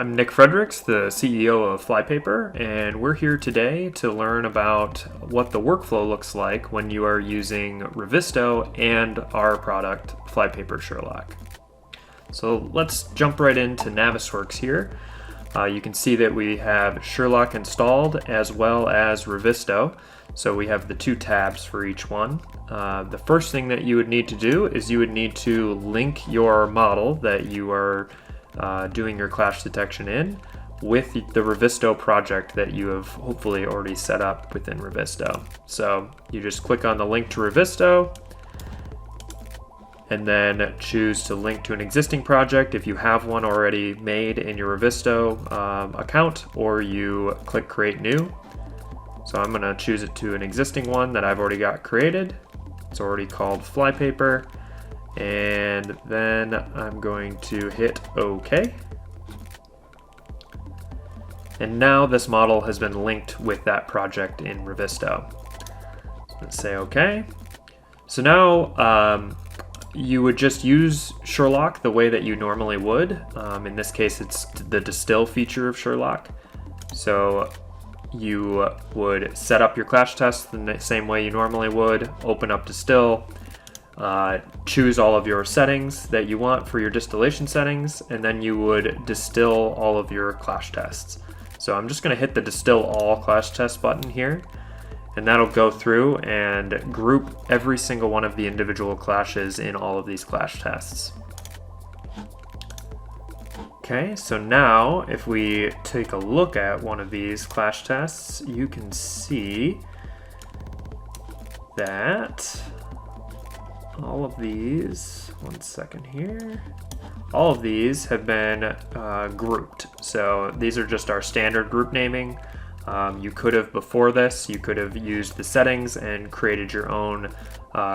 I'm Nick Fredericks, the CEO of FlyPaper, and we're here today to learn about what the workflow looks like when you are using Revizto and our product, FlyPaper Sherlock. So let's jump right into Navisworks here. You can see that we have Sherlock installed as well as Revizto. So we have the two tabs for each one. The first thing that you would need to do is you would need to link your model that you are doing your clash detection in with the Revizto project that you have hopefully already set up within Revizto. So you just click on the link to Revizto and then choose to link to an existing project if you have one already made in your Revizto account, or you click Create New. So I'm going to choose it to an existing one that I've already got created. It's already called FlyPaper, and then I'm going to hit OK. And now this model has been linked with that project in Revizto. So let's say OK. So now you would just use Sherlock the way that you normally would. In this case, it's the Distill feature of Sherlock. So you would set up your clash test the same way you normally would, open up Distill, choose all of your settings that you want for your distillation settings, and then you would distill all of your clash tests. So I'm just going to hit the Distill All Clash Test button here, and that'll go through and group every single one of the individual clashes in all of these clash tests. Okay, so now if we take a look at one of these clash tests, you can see that all of these, one second here, all of these have been grouped. So these are just our standard group naming. You could have, before this, you could have used the settings and created your own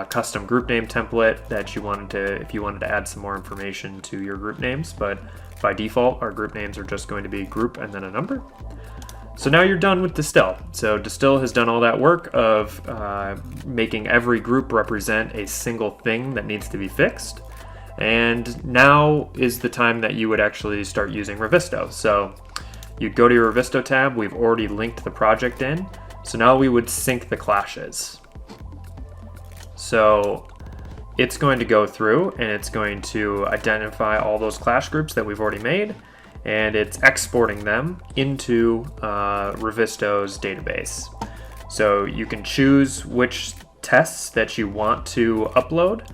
custom group name template that you wanted to, if you wanted to add some more information to your group names, but by default, our group names are just going to be group and then a number. So now you're done with Distill. So Distill has done all that work of making every group represent a single thing that needs to be fixed. And now is the time that you would actually start using Revizto. So you'd go to your Revizto tab. We've already linked the project in. So now we would sync the clashes. So it's going to go through and it's going to identify all those clash groups that we've already made, and it's exporting them into Revizto's database. So you can choose which tests that you want to upload,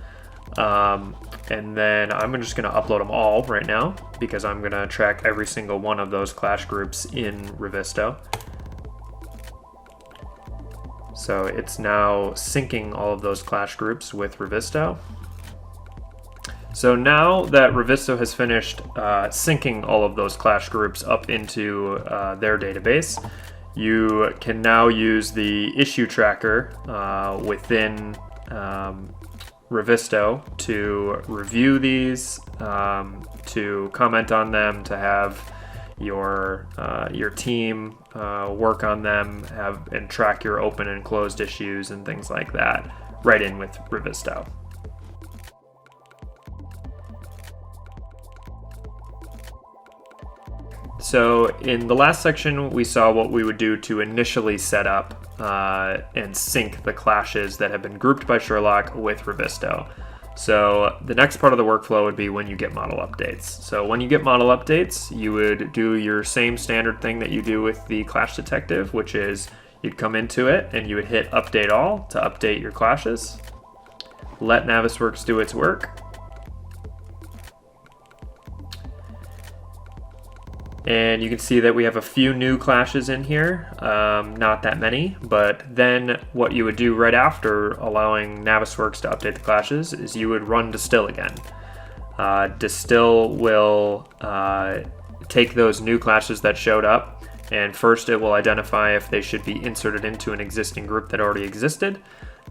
and then I'm just going to upload them all right now because I'm going to track every single one of those clash groups in Revizto. So it's now syncing all of those clash groups with Revizto. So now that Revizto has finished syncing all of those clash groups up into their database, you can now use the issue tracker within Revizto to review these, to comment on them, to have your team work on them, and track your open and closed issues and things like that right in with Revizto. So in the last section, we saw what we would do to initially set up and sync the clashes that have been grouped by Sherlock with Revizto. So the next part of the workflow would be when you get model updates. So when you get model updates, you would do your same standard thing that you do with the Clash Detective, which is you'd come into it and you would hit Update All to update your clashes. Let Navisworks do its work. And you can see that we have a few new clashes in here, not that many, but then what you would do right after allowing Navisworks to update the clashes is you would run Distill again. Distill will take those new clashes that showed up, and first it will identify if they should be inserted into an existing group that already existed.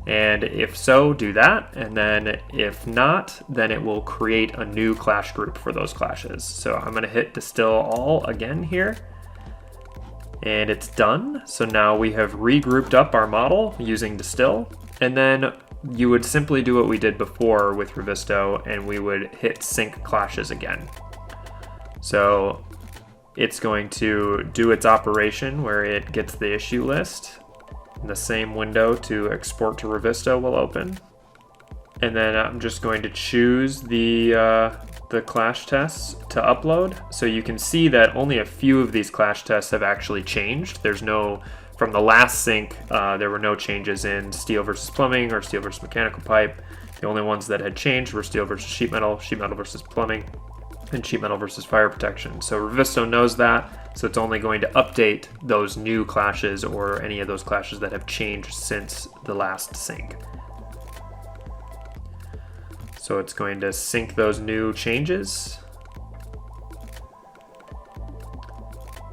And if so, do that. And then if not, then it will create a new clash group for those clashes. So I'm going to hit Distill All again here. And it's done. So now we have regrouped up our model using Distill. And then you would simply do what we did before with Revizto, and we would hit Sync Clashes again. So it's going to do its operation where it gets the issue list. And the same window to export to Revizto will open. And then I'm just going to choose the clash tests to upload. So you can see that only a few of these clash tests have actually changed. There's no, from the last sync, there were no changes in steel versus plumbing or steel versus mechanical pipe. The only ones that had changed were steel versus sheet metal versus plumbing, and sheet metal versus fire protection. So Revizto knows that, so it's only going to update those new clashes or any of those clashes that have changed since the last sync. So it's going to sync those new changes.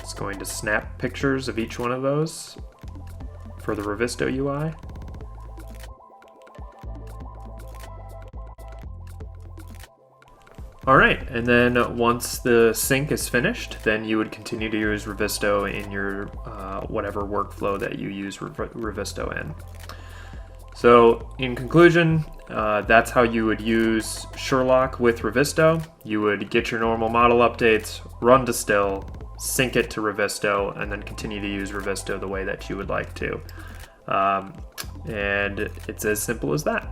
It's going to snap pictures of each one of those for the Revizto UI. All right, and then once the sync is finished, then you would continue to use Revizto in your whatever workflow that you use Revizto in. So in conclusion, that's how you would use Sherlock with Revizto. You would get your normal model updates, run Distill, sync it to Revizto, and then continue to use Revizto the way that you would like to. And it's as simple as that.